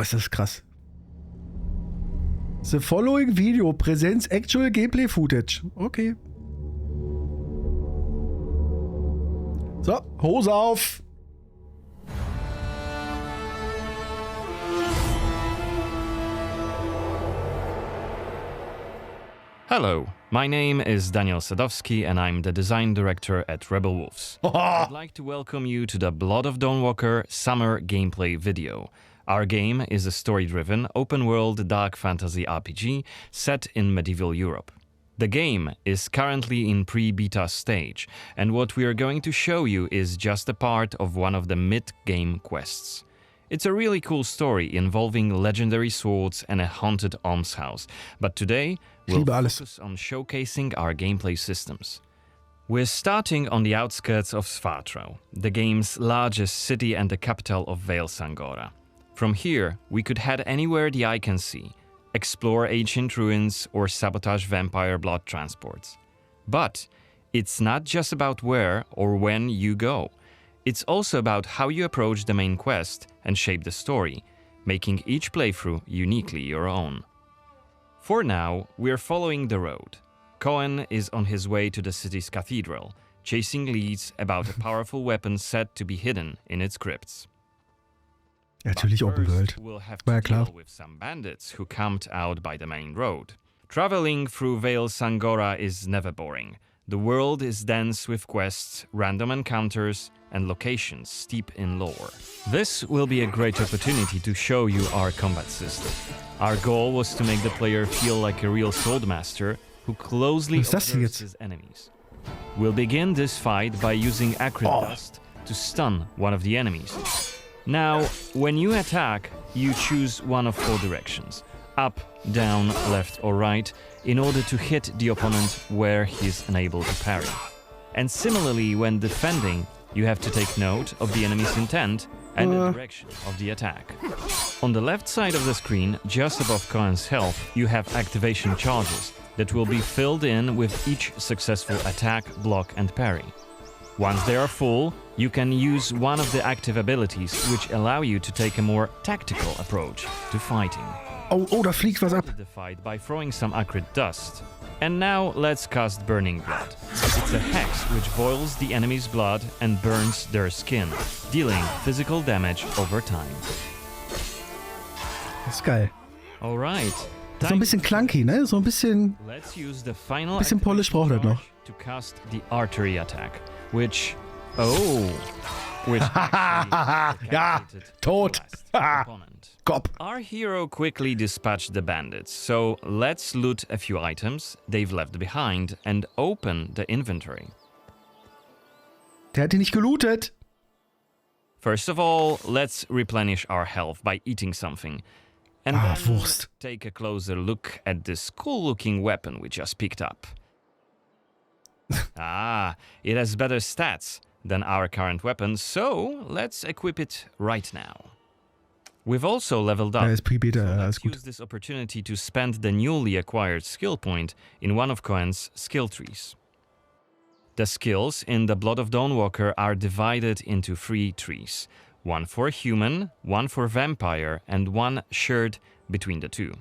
ist das krass. The following video presents actual gameplay footage. Okay. So, Hose auf. Hello, my name is Daniel Sadowski and I'm the design director at Rebel Wolves. I'd like to welcome you to the Blood of Dawnwalker summer gameplay video. Our game is a story-driven, open-world dark fantasy RPG set in medieval Europe. The game is currently in pre-beta stage, and what we are going to show you is just a part of one of the mid-game quests. It's a really cool story involving legendary swords and a haunted almshouse, but today we'll focus on showcasing our gameplay systems. We're starting on the outskirts of Svartro, the game's largest city and the capital of Vale Sangora. From here, we could head anywhere the eye can see, explore ancient ruins or sabotage vampire blood transports. But it's not just about where or when you go. It's also about how you approach the main quest and shape the story, making each playthrough uniquely your own. For now, we're following the road. Cohen is on his way to the city's cathedral, chasing leads about a powerful weapon said to be hidden in its crypts. Natürlich Open World. We'll have War ja to klar. deal with some bandits who camped out by the main road. Traveling through Vale Sangora is never boring. The world is dense with quests, random encounters, and locations steep in lore. This will be a great opportunity to show you our combat system. Our goal was to make the player feel like a real swordmaster who closely observes his enemies. We'll begin this fight by using acrid dust to stun one of the enemies. Now, when you attack, you choose one of 4 directions: up, down, left or right, in order to hit the opponent where he's unable to parry. And similarly, when defending, you have to take note of the enemy's intent and the direction of the attack. On the left side of the screen, just above Cohen's health, you have activation charges that will be filled in with each successful attack, block and parry. Once they are full, you can use one of the active abilities which allow you to take a more tactical approach to fighting. Oh, da fliegt was ab. The fight by throwing some acrid dust. And now let's cast Burning Blood. It's a hex which boils the enemy's blood and burns their skin, dealing physical damage over time. Das ist geil. Alright. So ein bisschen clunky, ne? So ein bisschen Polish braucht er noch. To cast the artery attack, which ja, tot. Kopf. Our hero quickly dispatched the bandits, so let's loot a few items they've left behind and open the inventory. Der hat die nicht gelootet. First of all, let's replenish our health by eating something. And then Wurst. take a closer look at this cool-looking weapon we just picked up. It has better stats than our current weapon, so let's equip it right now. We've also leveled up, so let's use this opportunity to spend the newly acquired skill point in one of Cohen's skill trees. The skills in the Blood of Dawnwalker are divided into 3 trees. One for human, one for vampire, and one shared between the 2.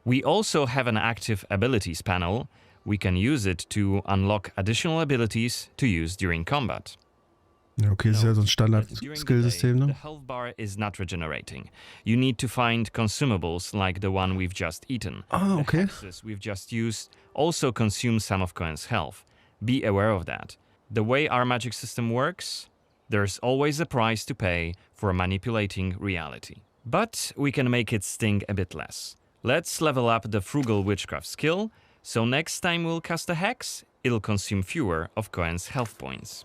We also have an active abilities panel. We can use it to unlock additional abilities to use during combat. Ja, okay, das ist ja so ein Standard-Skill-System, ne? The health bar is not regenerating. You need to find consumables like the one we've just eaten. Okay. The hexes we've just used also consume some of Cohen's health. Be aware of that. The way our magic system works, there's always a price to pay for manipulating reality. But we can make it sting a bit less. Let's level up the Frugal Witchcraft skill, so next time we'll cast a hex, it'll consume fewer of Cohen's health points.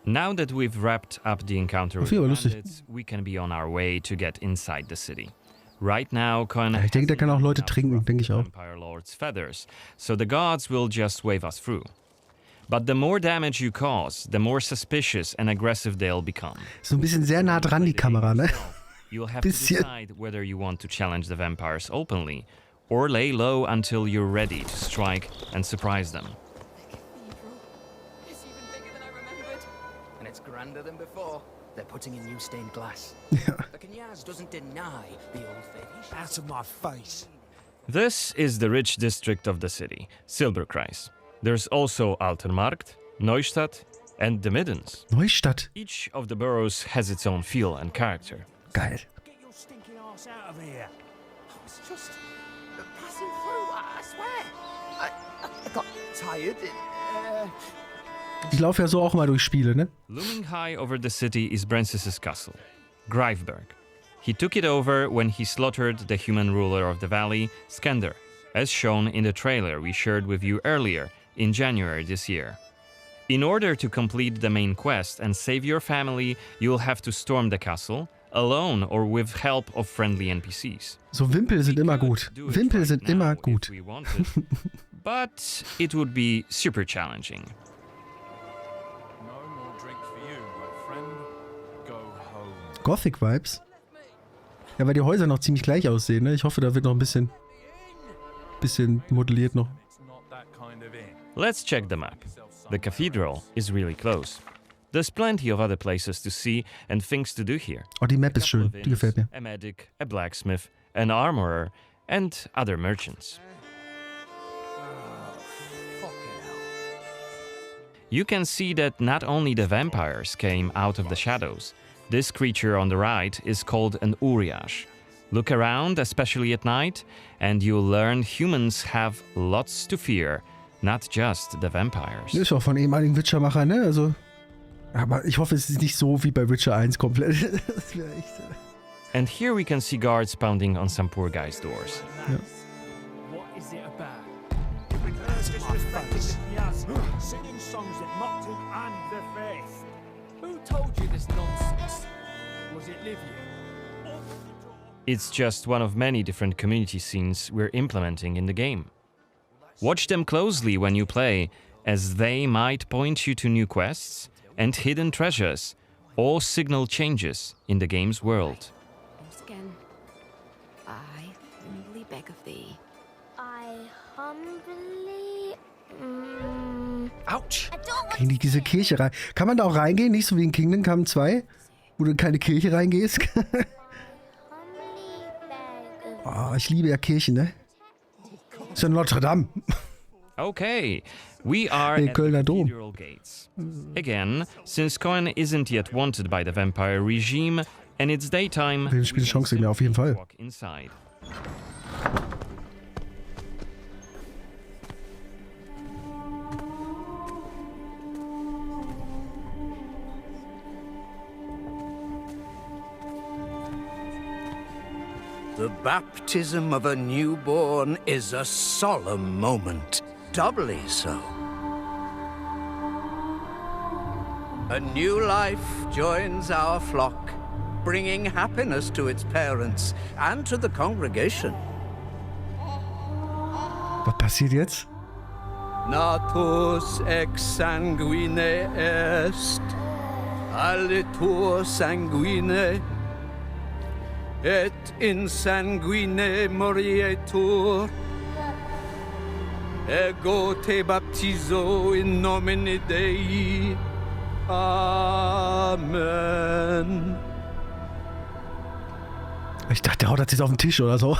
Now that we've wrapped up the encounter with bandits, we can be on our way to get inside the city. Right now, Cohen Ich denke, der kann auch Leute trinken, denke ich auch. Vampire Lord's feathers, so the gods will just wave us through. But the more damage you cause, the more suspicious and aggressive they'll become. So ein bisschen sehr nah dran die Kamera, ne? You'll have to decide whether you want to challenge the vampires openly or lay low until you're ready to strike and surprise them. It's even bigger than I remembered, and it's grander than before. They're putting in new stained glass. The Knyaz doesn't deny the old faith. Out of my face. This is the rich district of the city, Silberkreis. There's also Altenmarkt, Neustadt, and the Middens. Neustadt. Each of the boroughs has its own feel and character. Geil. Get your stinking ass out of here. I was just passing through, I swear. I got tired. Ich laufe ja so auch mal durch Spiele, ne? Looming high over the city is Brancis's castle, Greifberg. He took it over when he slaughtered the human ruler of the valley, Skender, as shown in the trailer we shared with you earlier in January this year. In order to complete the main quest and save your family, you'll have to storm the castle, alone or with help of friendly NPCs. So Wimpel sind immer gut. Wimpel sind immer gut. If we wanted, but it would be super challenging. No more drink for you, my friend. Go home. Gothic-Vibes. Ja, weil die Häuser noch ziemlich gleich aussehen, ne? Ich hoffe, da wird noch ein bisschen modelliert noch. It's not that kind of inn. Let's check the map. The cathedral is really close. There's plenty of other places to see and things to do here. Oh, die Map ist schön. Die gefällt mir. A medic, a blacksmith, an armorer, and other merchants. You can see that not only the vampires came out of the shadows. This creature on the right is called an Uriash. Look around, especially at night, and you'll learn humans have lots to fear, not just the vampires. Ist auch von ehemaligen Witcher-Machern, ne? Also, aber ich hoffe, es ist nicht so wie bei Witcher 1 komplett. Das wäre echt... And here we can see guards pounding on some poor guy's doors. Ja. What is it about? Singing songs that mocked him and the faith. Who told you this nonsense? Was it Livia? It's just one of many different community scenes we're implementing in the game. Watch them closely when you play, as they might point you to new quests and hidden treasures, or signal changes in the game's world. Once again, I humbly beg of thee. I humbly. Ouch! I don't want In diese Kirche rein. Kann man da auch reingehen? Nicht so wie in Kingdom Come 2, wo du in keine Kirche reingehst? humbly beg of Oh, ich liebe ja Kirchen, ne? Ist ja Notre Dame. Okay, we are Hey, at the Kölner Dom. cathedral gates. Again, since Cohen isn't yet wanted by the vampire regime, and it's daytime, Will Spiel we can Chance mehr, auf jeden Fall. walk inside. The baptism of a newborn is a solemn moment, doubly so. A new life joins our flock, bringing happiness to its parents and to the congregation. Was passiert jetzt? Natus ex sanguine est, alitur sanguine, et in sanguine morietur. Ego te baptizo in nomine Dei. Amen. Ich dachte, der haut das jetzt auf den Tisch oder so.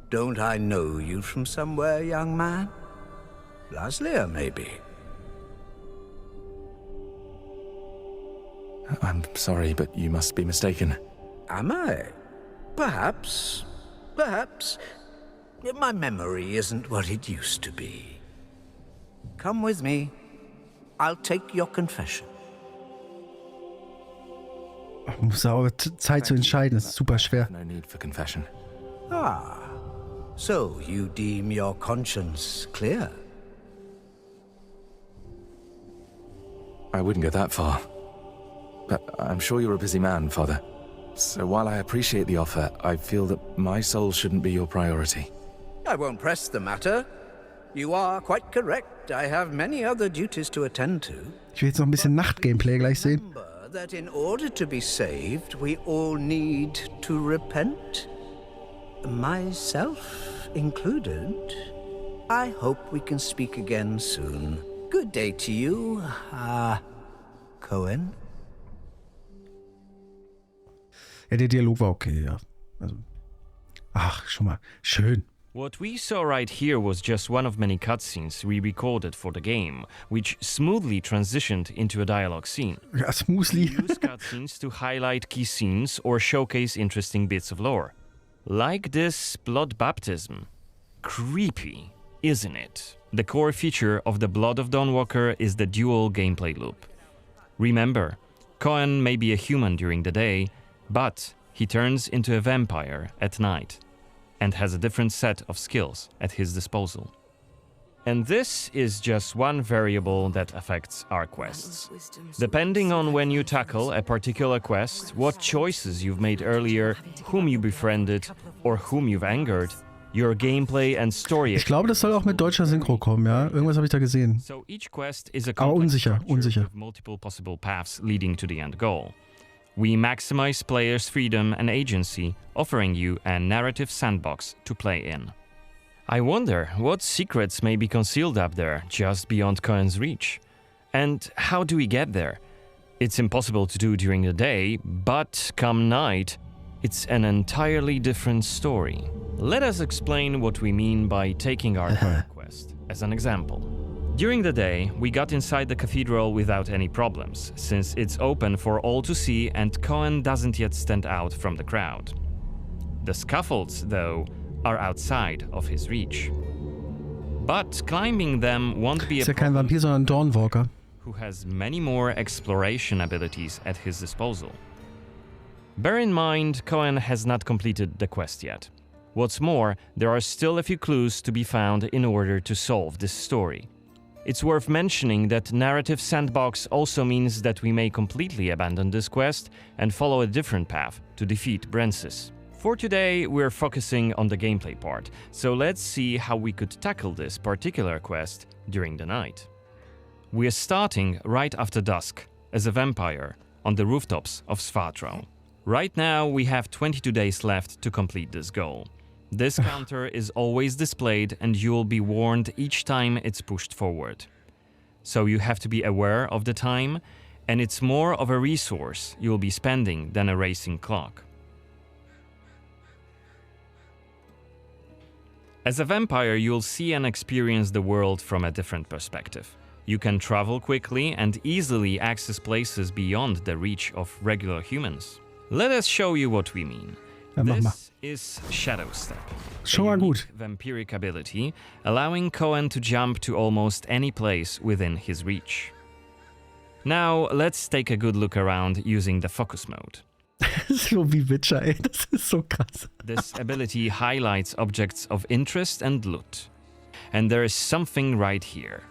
Don't I know you from somewhere, young man? Laslia, maybe. I'm sorry, but you must be mistaken. Am I? Perhaps. Perhaps. My memory isn't what it used to be. Come with me. I'll take your confession. Muss aber Zeit zu entscheiden, das ist super schwer. No need for confession. Ah. So you deem your conscience clear? I wouldn't go that far. But I'm sure you're a busy man, Father. So while I appreciate the offer, I feel that my soul shouldn't be your priority. I won't press the matter. You are quite correct. I have many other duties to attend to. Ich will jetzt noch ein bisschen Nacht-Gameplay gleich sehen. Remember that in order to be saved, we all need to repent. Myself included. I hope we can speak again soon. Good day to you, Cohen. Ja, der Dialog war okay, ja. Also, ach, schon mal. Schön. What we saw right here was just one of many cutscenes we recorded for the game, which smoothly transitioned into a dialogue scene. Ja, smoothly. We use cutscenes to highlight key scenes or showcase interesting bits of lore. Like this blood baptism. Creepy, isn't it? The core feature of the Blood of Dawnwalker is the dual gameplay loop. Remember, Cohen may be a human during the day, but he turns into a vampire at night and has a different set of skills at his disposal. And this is just one variable that affects our quests. Depending on when you tackle a particular quest, what choices you've made earlier, whom you befriended, or whom you've angered, your gameplay and story. Ich glaube, das soll auch mit deutscher Synchro kommen, ja? Irgendwas habe ich da gesehen. So each quest is a Aber complex unsicher, structure unsicher. with multiple possible paths leading to the end goal. We maximize players' freedom and agency, offering you a narrative sandbox to play in. I wonder what secrets may be concealed up there, just beyond Cohen's reach. And how do we get there? It's impossible to do during the day, but come night, it's an entirely different story. Let us explain what we mean by taking our current quest as an example. During the day, we got inside the cathedral without any problems, since it's open for all to see and Cohen doesn't yet stand out from the crowd. The scaffolds, though, are outside of his reach. But climbing them won't be a Ist ja kein problem Vampir, sondern ein Dawnwalker. who has many more exploration abilities at his disposal. Bear in mind, Cohen has not completed the quest yet. What's more, there are still a few clues to be found in order to solve this story. It's worth mentioning that narrative sandbox also means that we may completely abandon this quest and follow a different path to defeat Brensis. For today, we're focusing on the gameplay part, so let's see how we could tackle this particular quest during the night. We're starting right after dusk, as a vampire, on the rooftops of Svatro. Right now, we have 22 days left to complete this goal. This counter is always displayed and you'll be warned each time it's pushed forward. So you have to be aware of the time, and it's more of a resource you'll be spending than a racing clock. As a vampire, you'll see and experience the world from a different perspective. You can travel quickly and easily access places beyond the reach of regular humans. Let us show you what we mean. Ja, mach mal. This is Shadow Step, Schon a mal unique gut. vampiric ability, allowing Cohen to jump to almost any place within his reach. Now, let's take a good look around using the focus mode. So wie Witcher, ey. Das ist so krass. This ability highlights objects of interest and loot. And there is something right here.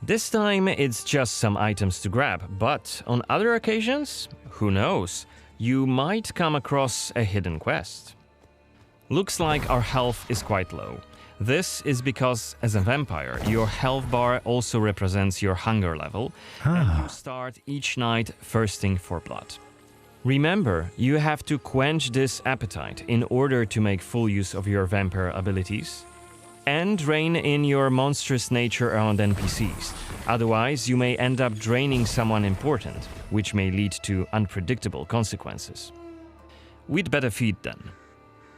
This time, it's just some items to grab, but on other occasions, who knows, you might come across a hidden quest. Looks like our health is quite low. This is because, as a vampire, your health bar also represents your hunger level, and you start each night thirsting for blood. Remember, you have to quench this appetite in order to make full use of your vampire abilities, and rein in your monstrous nature around NPCs. Otherwise, you may end up draining someone important, which may lead to unpredictable consequences. We'd better feed then.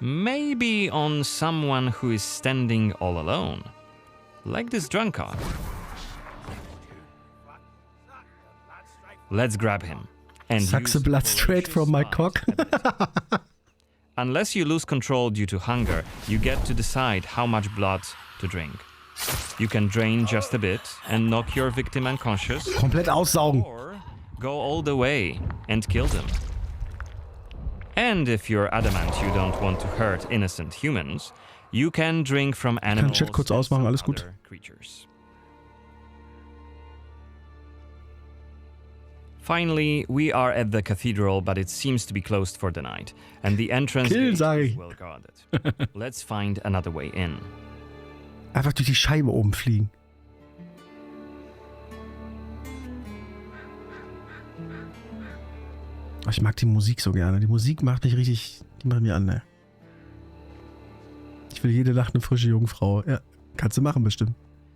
Maybe on someone who is standing all alone. Like this drunkard. Let's grab him. And Suck use the blood straight voracious from my blood cock. ability. Unless you lose control due to hunger, you get to decide how much blood to drink. You can drain just a bit and knock your victim unconscious, Komplett aussaugen. or go all the way and kill them. And if you're adamant you don't want to hurt innocent humans, you can drink from animals Chat kurz and ausmachen, some alles gut. other creatures. Finally, we are at the cathedral, but it seems to be closed for the night, and the entrance Kill, gate sag is ich. well guarded. Let's find another way in. Einfach durch die Scheibe oben fliegen. Ich mag die Musik so gerne. Die Musik macht mich richtig... Die macht mir an, ne? Ich will jede Nacht eine frische Jungfrau. Ja, kannst du machen bestimmt.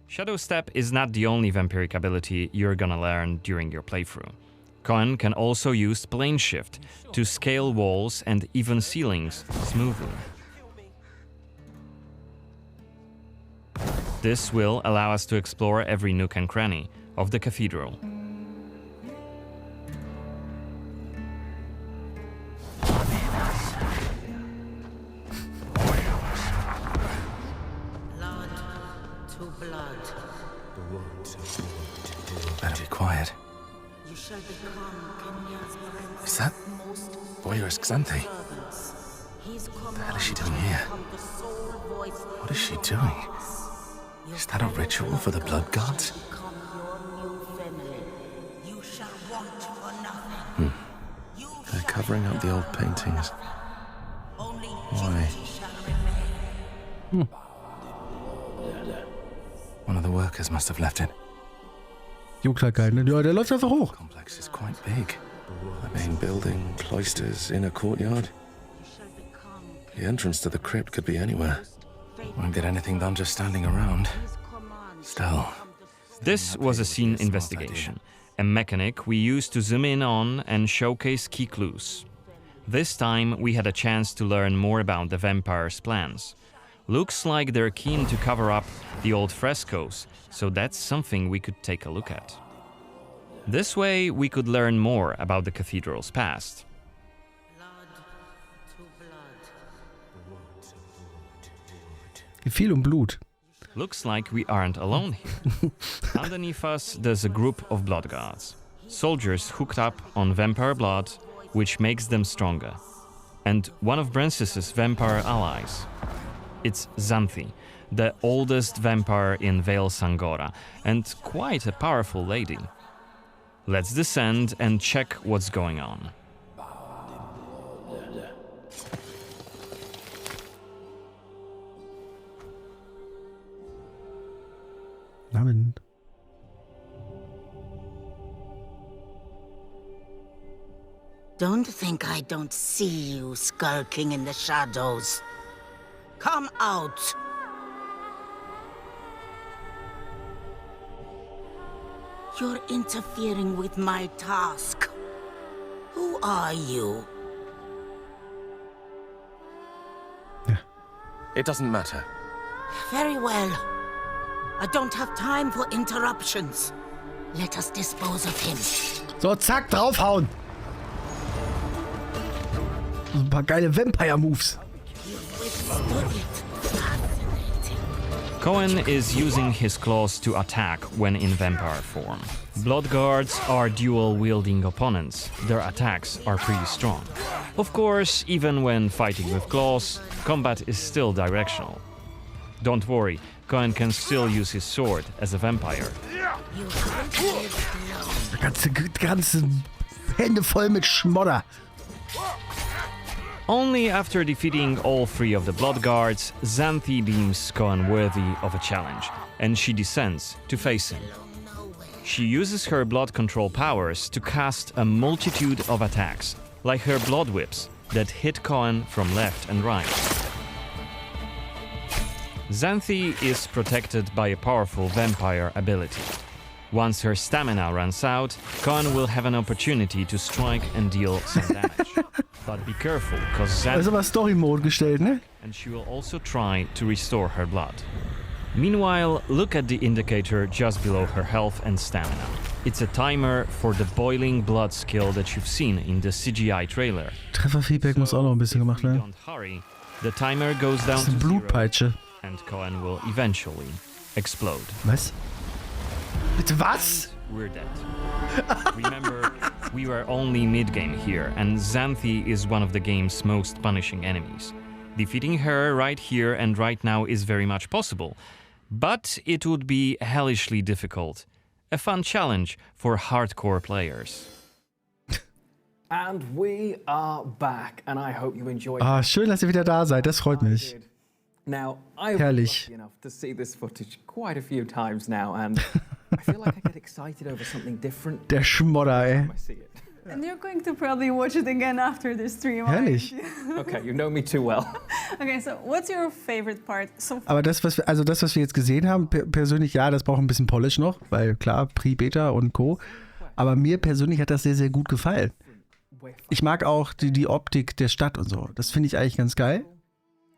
Shadow Step is not the only vampiric ability you're gonna learn during your playthrough. Cohen can also use plane shift to scale walls and even ceilings smoothly. This will allow us to explore every nook and cranny of the cathedral. Better be quiet. Is that voyeurist Xanthi? What the hell is she doing here? What is she doing? Is that a ritual for the blood gods? They're covering up the old paintings. Why? One of the workers must have left it. Juckt halt keinen, ne? Ja, der läuft einfach hoch. The complex is quite big. The main building, cloisters, inner courtyard. The entrance to the crypt could be anywhere. Won't get anything done just standing around. Still. This was a scene investigation, a mechanic we used to zoom in on and showcase key clues. This time we had a chance to learn more about the vampire's plans. Looks like they're keen to cover up the old frescoes, so that's something we could take a look at. This way we could learn more about the cathedral's past. Viel Blut. Looks like we aren't alone here. Underneath us there's a group of blood guards. Soldiers hooked up on vampire blood, which makes them stronger. And one of Brances's vampire allies. It's Xanthi, the oldest vampire in Vale Sangora, and quite a powerful lady. Let's descend and check what's going on. Namen. Don't think I don't see you skulking in the shadows. Come out! You're interfering with my task. Who are you? It doesn't matter. Very well. I don't have time for interruptions. Let us dispose of him. So, zack, draufhauen. So ein paar geile Vampire-Moves. Cohen is using his claws to attack when in vampire form. Blood guards are dual-wielding opponents. Their attacks are pretty strong. Of course, even when fighting with claws, combat is still directional. Don't worry, Cohen can still use his sword as a vampire. Ganze Hände voll mit Schmodder. Only after defeating all three of the blood guards, Xanthi deems Cohen worthy of a challenge, and she descends to face him. She uses her blood control powers to cast a multitude of attacks, like her blood whips that hit Cohen from left and right. Xanthi is protected by a powerful vampire ability. Once her stamina runs out, Cohen will have an opportunity to strike and deal some damage. But be careful, cause Xanthi... Das ist aber Story-Mode gestellt, ne? And she will also try to restore her blood. Meanwhile, look at the indicator just below her health and stamina. It's a timer for the boiling blood skill that you've seen in the CGI trailer. Trefferfeedback muss auch noch ein bisschen gemacht werden. Don't hurry. The timer goes down Das ist eine to 0 Blutpeitsche. and Cohen will eventually explode. Was? Bitte was? We're dead. Remember, we were only mid-game here, and Xanthi is one of the game's most punishing enemies. Defeating her right here and right now is very much possible, but it would be hellishly difficult. A fun challenge for hardcore players. And we are back, and I hope you enjoyed. Ah, schön, dass ihr wieder da seid. Das freut mich. Now, I've been Herrlich. lucky enough to see this footage quite a few times now, and I feel like I get excited over something different Der Schmodder, ey. every time I see it. And you're going to probably watch it again after the stream. Herrlich. Okay, you know me too well. Okay, so what's your favorite part? So Aber das, was wir jetzt gesehen haben, persönlich, ja, das braucht ein bisschen Polish noch, weil klar, Pre-Beta und Co. Aber mir persönlich hat das sehr, sehr gut gefallen. Ich mag auch die Optik der Stadt und so. Das finde ich eigentlich ganz geil.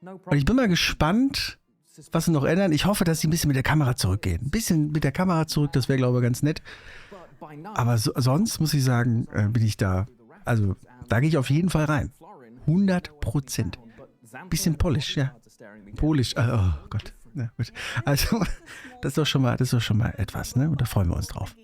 Und ich bin mal gespannt, was sie noch ändern. Ich hoffe, dass sie ein bisschen mit der Kamera zurückgehen. Ein bisschen mit der Kamera zurück, das wäre, glaube ich, ganz nett. Aber sonst muss ich sagen, bin ich da. Also, da gehe ich auf jeden Fall rein. 100%. Bisschen Polish, ja. Polish, oh Gott. Ja, gut. Also, das ist doch schon mal etwas, ne? Und da freuen wir uns drauf.